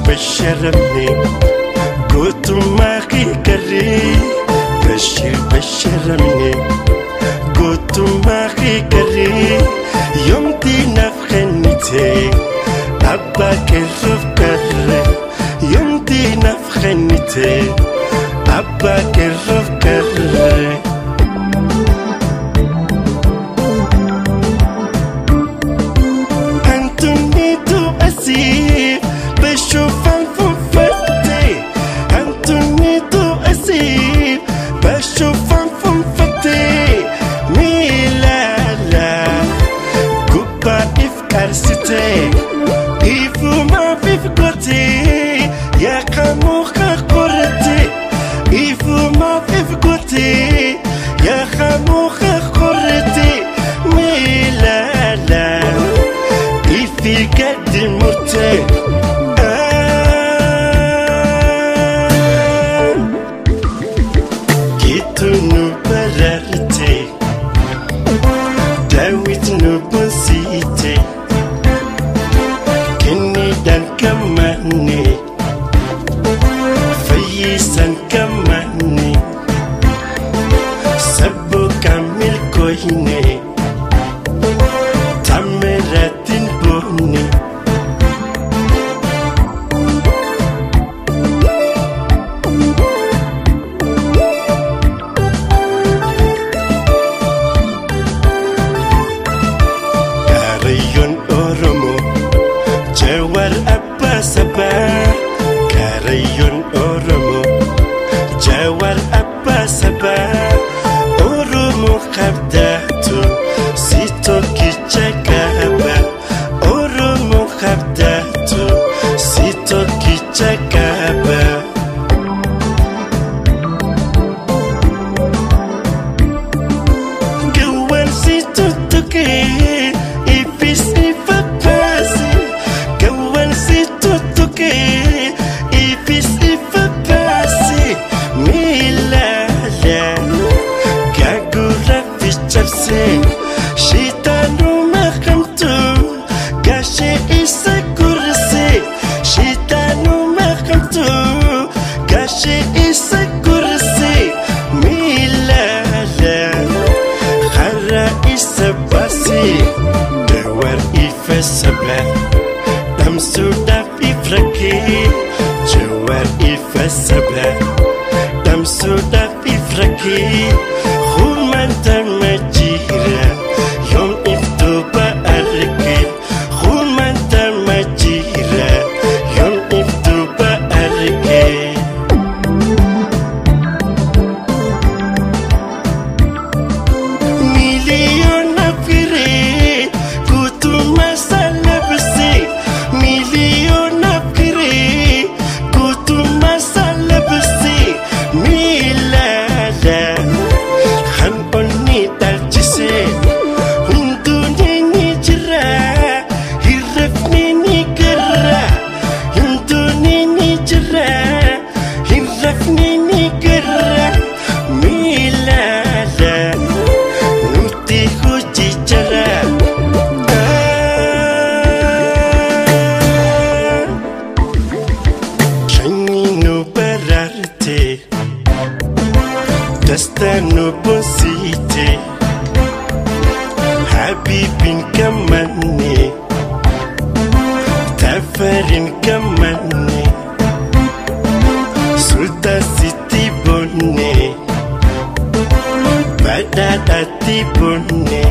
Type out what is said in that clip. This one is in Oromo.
بشرمني قلت ما قري بشرمني قلت ما قري يوم دي نفخنتي أبا كرف قري يوم دي نفخنتي أبا كرف قري أنتوني تو أسيب بشوفن فنفتي أنتوني تو أسيب بشوفن فنفتي ميلالا قبا إفكار ستي إفو ما فيفقتي يا خموخة قرتي إفو ما فيفقتي يا خموخة قرتي ميلالا إفي قد مرتي Dawit nubusite Kenny dan kamane Fayisan kamane Sabu kamil kohine Tameratin boni Oromo Jawar Abbaa Sabah Qaarree Oromo Jawar Abbaa Sabah Oromo Qabdatu Sito Kichakaba Oromo Qabdatu Sito Kichakaba Gawan Sito Toke Shitanu makamtu Gashi isa kursi Shitanu makamtu Gashi isa kursi Milala Khara isa basi Jawar ifa sabla Damsuda ifraki Jawar ifa sabla Damsuda ifraki Khuman tamajira Yom iftuba arki Khuman tamajira Yom iftuba arki Miliyon afkiri Kutu masala besi Miliyon afkiri Kutu masala besi Milala Han onni daljise Hunduni ni jira Hirrafni ni garra Hunduni ni jira Hirrafni ni garra Milala Nuti huji jara Shani no bararte Dastanu busite Habibin kamane Tafarin kamane Sulta siti bonne Badadati bonne